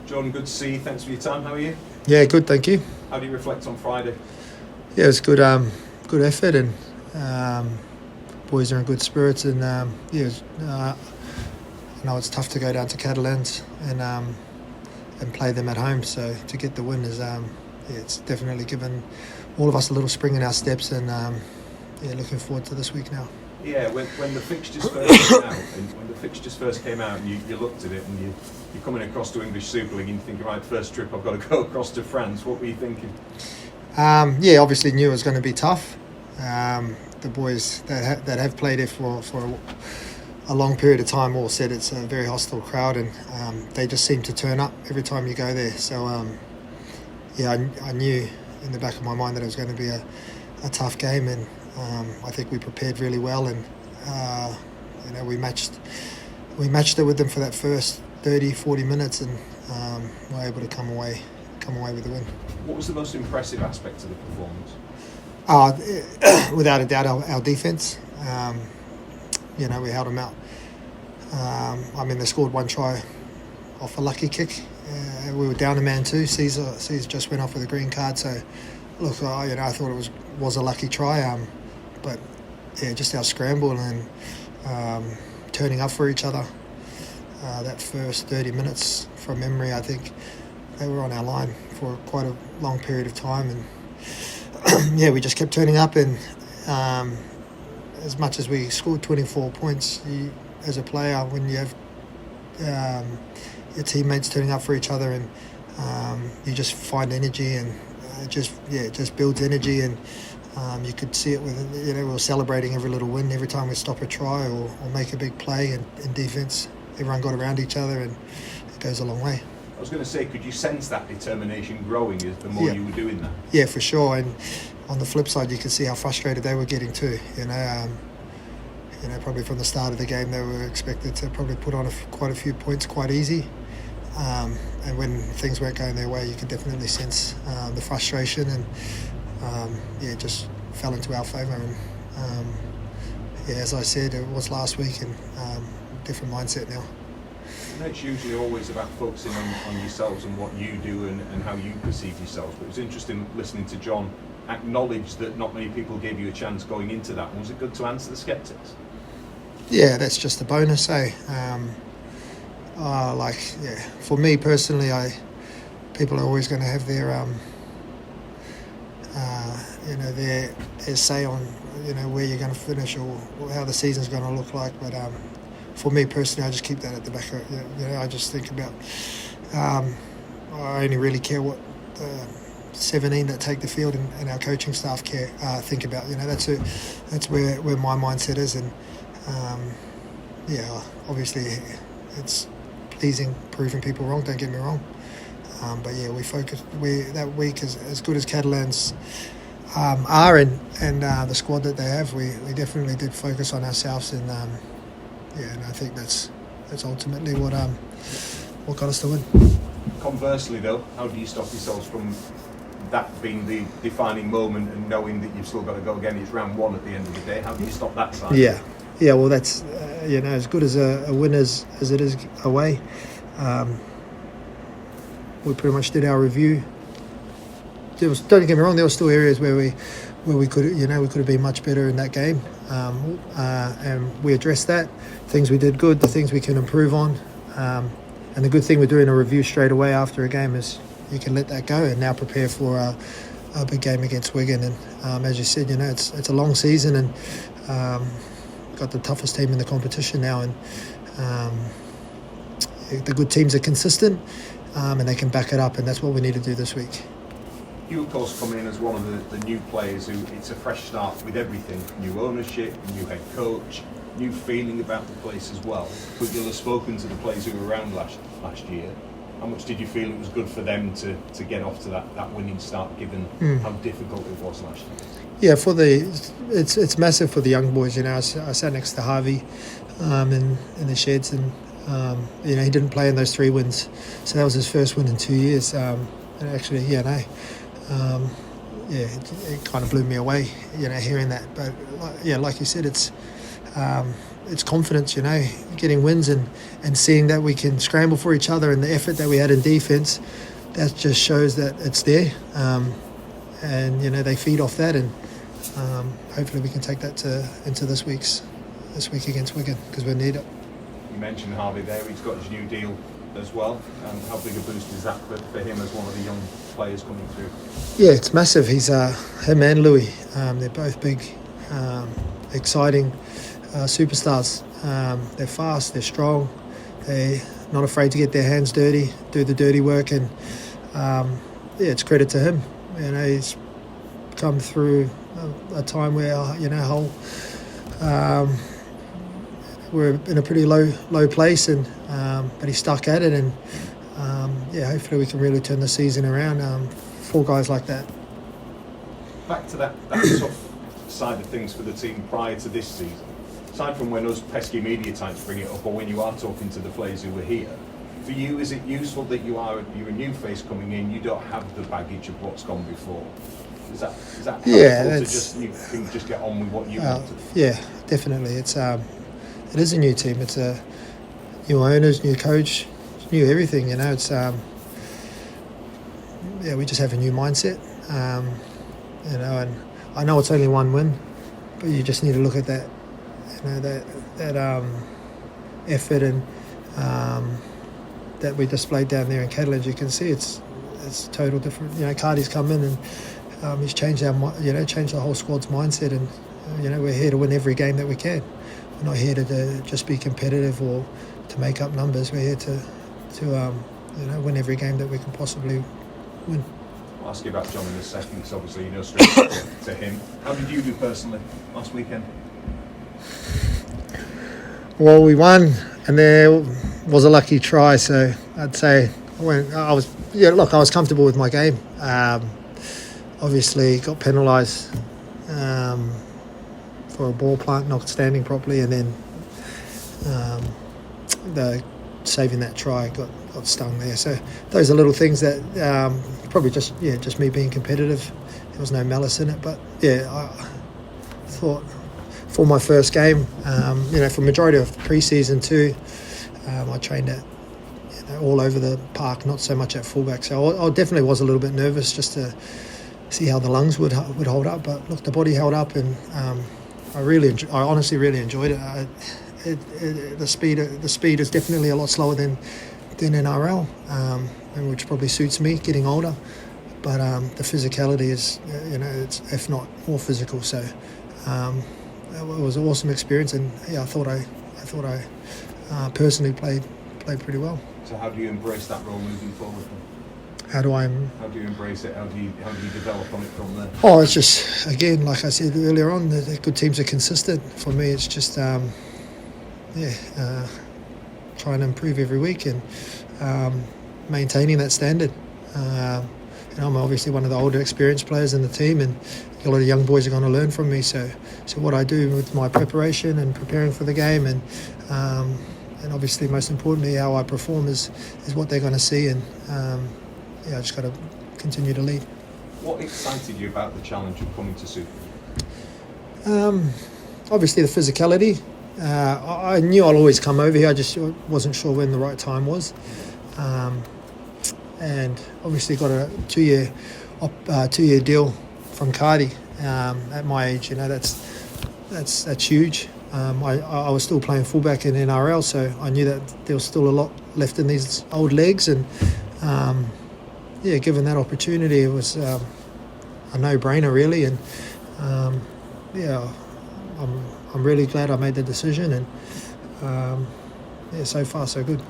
John, good to see you. Thanks for your time. How are you? Yeah, good, thank you. How do you reflect on Friday? Yeah, it was good. Good effort, and boys are in good spirits. And I know it's tough to go down to Catalans and play them at home. So to get the win is, it's definitely given all of us a little spring in our steps. And looking forward to this week now. Yeah, when the fixtures first came out, and you looked at it, and you're coming across to English Super League, and you're thinking, right, first trip I've got to go across to France. What were you thinking? Obviously knew it was going to be tough. The boys that have played there for a long period of time all said it's a very hostile crowd, and they just seem to turn up every time you go there. So I knew in the back of my mind that it was going to be a tough game, and I think we prepared really well, and we matched it with them for that first 30-40 minutes, and were able to come away with the win. What was the most impressive aspect of the performance? Without a doubt, our defence. We held them out. They scored one try off a lucky kick. We were down a man too. Caesar just went off with a green card. So, look, I thought it was a lucky try. But just our scramble and turning up for each other. That first 30 minutes, from memory, I think they were on our line for quite a long period of time, and we just kept turning up. And as much as we scored 24 points, as a player, when you have your teammates turning up for each other, and you just find energy, and it just builds energy, and you could see it with, we were celebrating every little win, every time we stop a try or make a big play in defence. Everyone got around each other, and it goes a long way. I was going to say, could you sense that determination growing as the more you were doing that? Yeah, for sure. And on the flip side, you could see how frustrated they were getting too. Probably from the start of the game, they were expected to probably put on quite a few points quite easy. And when things weren't going their way, you could definitely sense the frustration, and it just fell into our favour. And as I said, it was last week, and different mindset now. And it's usually always about focusing on yourselves and what you do and how you perceive yourselves. But it was interesting listening to John acknowledge that not many people gave you a chance going into that. Was it good to answer the sceptics? Yeah, that's just a bonus, eh? For me personally, people are always going to have their their say on where you're going to finish or how the season's going to look like. But for me personally, I just keep that at the back of it. I just think about I only really care what 17 that take the field and our coaching staff think about. That's where my mindset is, and obviously it's pleasing proving people wrong, don't get me wrong, but we focused. That week, as good as Catalans are, and the squad that they have, we definitely did focus on ourselves, and and I think that's ultimately what got us to win. Conversely though, how do you stop yourselves from that being the defining moment, and knowing that you've still got to go again? It's round one at the end of the day. How do you stop that side? Well, that's as good as a win as it is away. We pretty much did our review. Don't get me wrong, there were still areas where we could have been much better in that game, and we addressed that. Things we did good, the things we can improve on, and the good thing with doing a review straight away after a game is you can let that go and now prepare for a big game against Wigan. And as you said, it's a long season, and got the toughest team in the competition now, and the good teams are consistent, and they can back it up, and that's what we need to do this week. You, of course, come in as one of the new players who it's a fresh start with everything. New ownership, new head coach, new feeling about the place as well. But you'll have spoken to the players who were around last year. How much did you feel it was good for them to get off to that winning start, given how difficult it was last year? Yeah, it's massive for the young boys. I sat next to Harvey in the sheds, and he didn't play in those 3 wins, so that was his first win in 2 years. And actually, it kind of blew me away, hearing that. But like you said, it's it's confidence, getting wins and seeing that we can scramble for each other, and the effort that we had in defence, that just shows that it's there. And they feed off that, and hopefully we can take that into this week against Wigan, because we need it. You mentioned Harvey there. He's got his new deal as well. How big a boost is that for him as one of the young players coming through? Yeah, it's massive. He's him and Louis. They're both big, exciting superstars. They're fast. They're strong. They're not afraid to get their hands dirty, do the dirty work, and it's credit to him. He's come through a time where we're in a pretty low place, and but he stuck at it, and hopefully we can really turn the season around. 4 guys like that. Back to that tough side of things for the team prior to this season. Aside from when us pesky media types bring it up, or when you are talking to the players who were here, for you, is it useful that you're a new face coming in? You don't have the baggage of what's gone before. Is that helpful to you just get on with what you want to do? Yeah, definitely. It is a new team. It's a new owners, new coach, new everything. It's we just have a new mindset. And I know it's only 1 win, but you just need to look at that, that effort and that we displayed down there in Cattle. As you can see, it's total different. Cardi's come in and he's changed changed the whole squad's mindset, and we're here to win every game that we can. We're not here to just be competitive or to make up numbers. We're here to win every game that we can possibly win. I'll ask you about John in a second, because obviously you know straight to him. How did you do personally last weekend? Well, we won, and there was a lucky try, so I'd say I was comfortable with my game. Obviously got penalised for a ball plant not standing properly, and then saving that try got stung there. So those are little things that probably just me being competitive. There was no malice in it, but I thought for my first game, for majority of pre-season too, I trained at all over the park, not so much at fullback. So I definitely was a little bit nervous just to see how the lungs would hold up. But look, the body held up, and I honestly really enjoyed it. The speed is definitely a lot slower than NRL, and which probably suits me getting older. But the physicality is, it's if not more physical. So it was an awesome experience, and I thought I personally played pretty well. So how do you embrace that role moving forward? How do you embrace it? How do you develop on it from there? Oh, it's just, again, like I said earlier on, the good teams are consistent. For me, it's just trying to improve every week and maintaining that standard. I'm obviously one of the older experienced players in the team, and a lot of young boys are going to learn from me. So what I do with my preparation and preparing for the game, and obviously most importantly how I perform is what they're going to see, and I just got to continue to lead. What excited you about the challenge of coming to Super? Obviously the physicality. I knew I'd always come over here. I just wasn't sure when the right time was. And obviously got a 2-year deal from Cardi at my age. That's huge. I was still playing fullback in NRL, so I knew that there was still a lot left in these old legs. And given that opportunity, it was a no-brainer really. And I'm really glad I made the decision. And so far so good.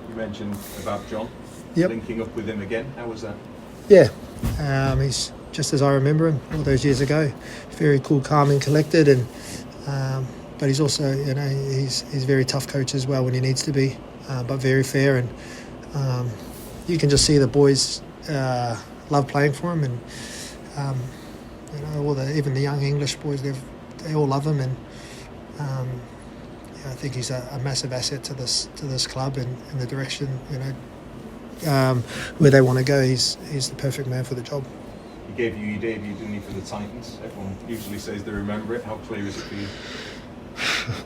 You mentioned about John. Yep. Linking up with him again. How was that? Yeah, he's just as I remember him all those years ago. Very cool, calm and collected, and but he's also, he's a very tough coach as well when he needs to be, but very fair, and you can just see the boys love playing for him, and even the young English boys, they all love him, and I think he's a massive asset to this club and in the direction where they want to go. He's the perfect man for the job. He gave you your debut, didn't he, for the Titans? Everyone usually says they remember it. How clear is it for you?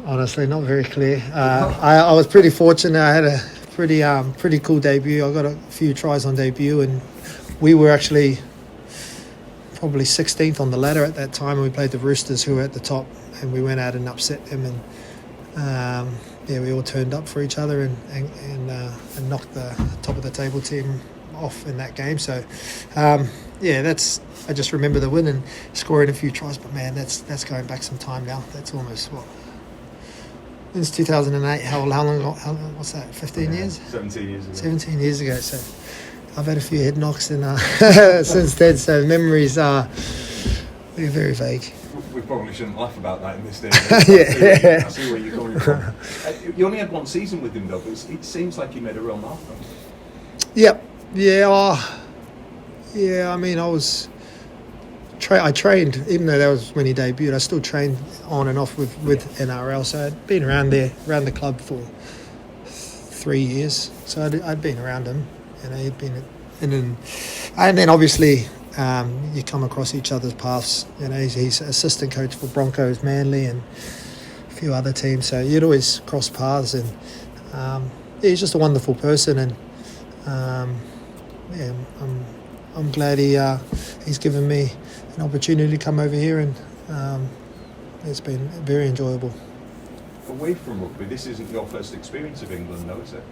Honestly, not very clear. I was pretty fortunate. I had a pretty cool debut. I got a few tries on debut, and we were actually probably 16th on the ladder at that time. And we played the Roosters, who were at the top, and we went out and upset them. And we all turned up for each other and knocked the top of the table team off in that game. So, I just remember the win and scoring a few tries. But man, that's going back some time now. That's almost since 2008. How long? What's that? 15 years? 17 years ago. 17 years ago. So I've had a few head knocks and since then. So memories are very vague. We probably shouldn't laugh about that in this day. Yeah. I see where you're coming from. You only had one season with him though, but it seems like you made a real mark on him. Yep. Yeah. I mean, I trained, even though that was when he debuted. I still trained on and off with NRL. So I'd been around the club for 3 years. So I'd been around him, and he'd been, and then obviously you come across each other's paths. He's assistant coach for Broncos, Manly, and a few other teams. So you'd always cross paths, and he's just a wonderful person, and I'm glad he's given me an opportunity to come over here, and it's been very enjoyable. Away from rugby, this isn't your first experience of England, though, is it?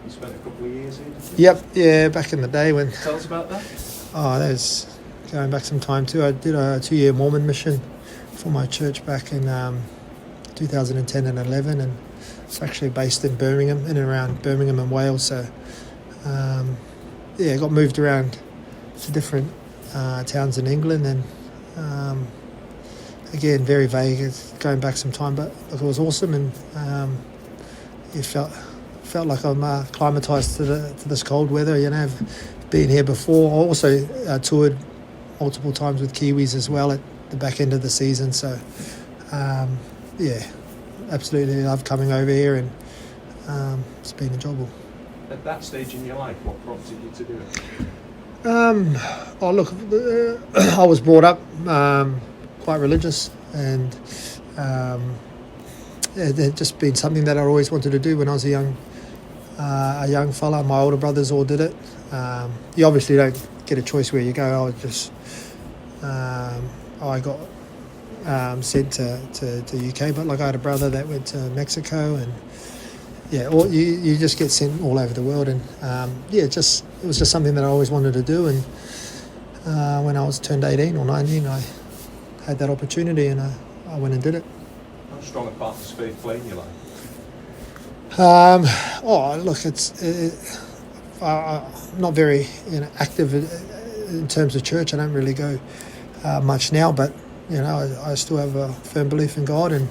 You spent a couple of years here, didn't you? Yep, yeah, back in the day when... Tell us about that. Oh, that was going back some time too. I did a 2-year Mormon mission for my church back in 2010 and 11, and it's actually based in Birmingham, in and around Birmingham and Wales. So, I got moved around to different towns in England, and again, very vague. It's going back some time, but it was awesome, and it felt like I'm acclimatised to this cold weather. I've been here before. I also toured multiple times with Kiwis as well at the back end of the season. So, absolutely love coming over here, and it's been enjoyable. At that stage in your life, what prompted you to do it? I was brought up quite religious, and it just been something that I always wanted to do when I was a young fella. My older brothers all did it. You obviously don't get a choice where you go. I got sent to UK, but I had a brother that went to Mexico, and you just get sent all over the world, and it was just something that I always wanted to do. And when I was turned 18 or 19, I had that opportunity, and I went and did it. How strong a part does faith play in your life? I'm not very active in terms of church. I don't really go much now, but I still have a firm belief in God, and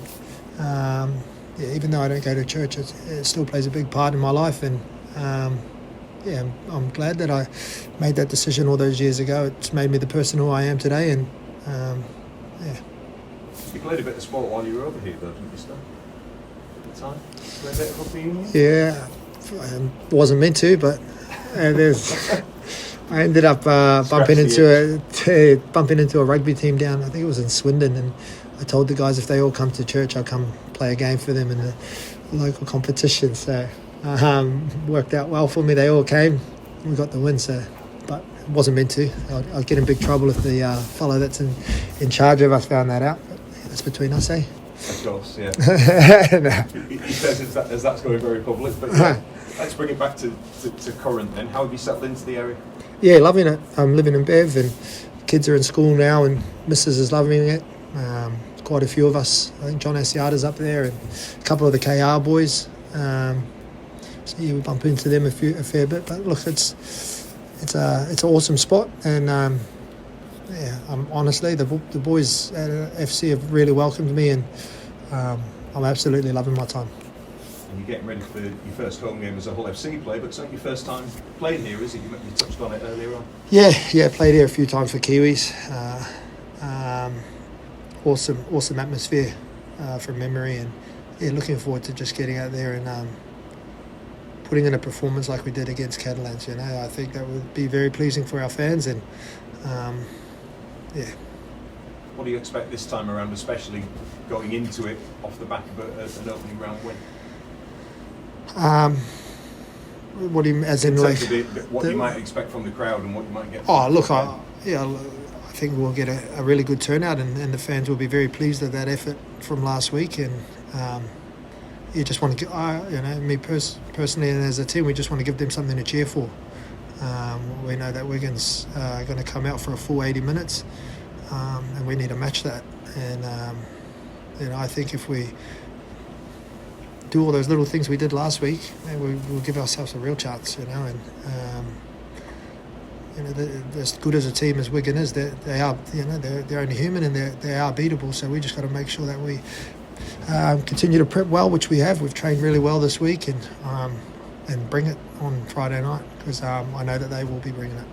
even though I don't go to church, it still plays a big part in my life. And I'm glad that I made that decision all those years ago. It's made me the person who I am today, and You played a bit of sport while you were over here, though, didn't you, Stan? At the time? Played a bit of rugby union? Yeah, I wasn't meant to, but I ended up bumping into a rugby team down, I think it was in Swindon, and I told the guys if they all come to church, I'll come play a game for them in the local competition. So worked out well for me. They all came. We got the win. So, but it wasn't meant to. I'd get in big trouble if the fellow that's in charge of us found that out. But that's between us, eh? Of course, yeah. No. He says as that's going very public. But let's bring it back to current then. How have you settled into the area? Yeah, loving it. I'm living in Bev, and kids are in school now, and Mrs. is loving it. Quite a few of us. I think John Asiata's up there, and a couple of the KR boys. So we bump into them a fair bit. But look, it's an awesome spot, and honestly, the boys at FC have really welcomed me, and I'm absolutely loving my time. And you're getting ready for your first home game as a Hull FC player, but it's not your first time playing here, is it? You touched on it earlier on. Yeah, played here a few times for Kiwis. Awesome atmosphere from memory, and looking forward to just getting out there and putting in a performance like we did against Catalans. I think that would be very pleasing for our fans, and What do you expect this time around, especially going into it off the back of an opening round win? What do you, as in terms like of what you might expect from the crowd and what you might get? Oh, look, I think we'll get a really good turnout, and the fans will be very pleased with that effort from last week. And you just want to, me personally, and as a team, we just want to give them something to cheer for. We know that Wigan's going to come out for a full 80 minutes, and we need to match that. And I think if we do all those little things we did last week, we'll give ourselves a real chance. And as good as a team as Wigan is, they are, they're only human, and they are beatable. So we just got to make sure that we continue to prep well, which we have. We've trained really well this week, and bring it on Friday night, because I know that they will be bringing it.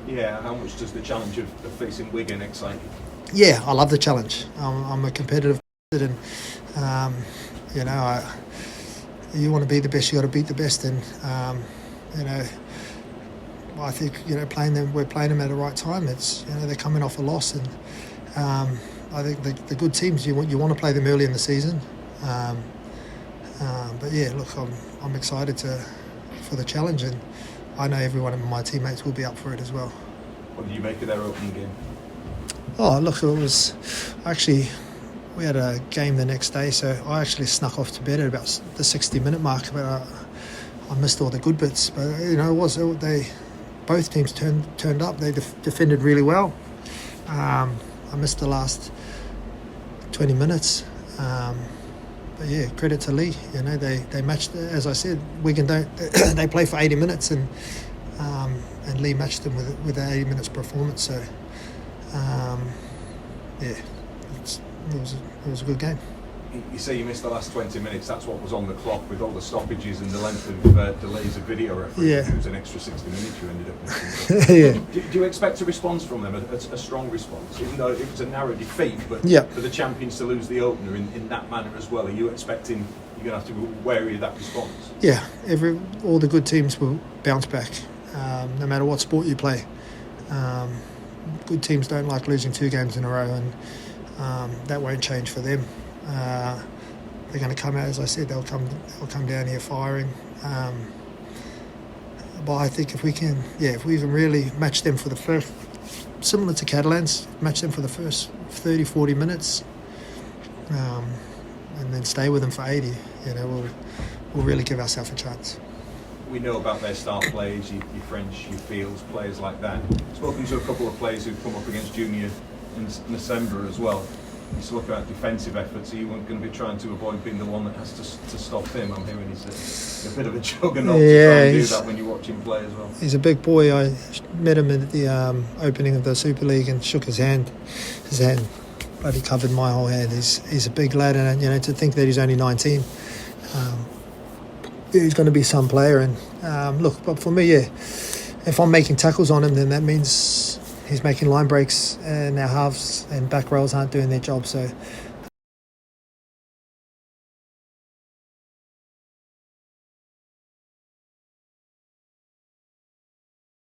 Yeah, how much does the challenge of facing Wigan excite you? Yeah, I love the challenge. I'm a competitive person, and you want to be the best, you got to beat the best, and I think we're playing them at the right time. It's they're coming off a loss, and I think the good teams you want to play them early in the season. But yeah, look, I'm excited for the challenge, and I know every one of my teammates will be up for it as well. What did you make of their opening game? Oh, look, it was actually, we had a game the next day, so I actually snuck off to bed at about the 60-minute mark, but I missed all the good bits. But both teams turned up. They defended really well. I missed the last 20 minutes. But yeah, credit to Lee. They matched, as I said, Wigan they play for 80 minutes, and Lee matched them with an 80 minutes performance. So yeah, it was a good game. You say you missed the last 20 minutes. That's what was on the clock with all the stoppages and the length of delays of video referee. Yeah. It was an extra 60 minutes you ended up missing. Yeah. Do you expect a response from them, a strong response? Even though it was a narrow defeat, but Yeah. for the champions to lose the opener in that manner as well, are you expecting you're going to have to be wary of that response? Yeah, all the good teams will bounce back, no matter what sport you play. Good teams don't like losing 2 games in a row, and that won't change for them. They're going to come out, as I said, they'll come down here firing. But I think if we can really match them for the first, similar to Catalans, match them for the first 30, 40 minutes, and then stay with them for 80, we'll really give ourselves a chance. We know about their star players, your French, your Fields, players like that. Spoken to a couple of players who've come up against Junior in December as well. You spoke about defensive efforts. Are you going to be trying to avoid being the one that has to stop him? I'm hearing he's a bit of a juggernaut to try and do that when you watch him play as well. He's a big boy. I met him at the opening of the Super League and shook his hand. His hand bloody covered my whole hand. He's a big lad, and to think that he's only 19, he's going to be some player. And look, but for me, if I'm making tackles on him, then that means he's making line breaks, and our halves and back rows aren't doing their job. So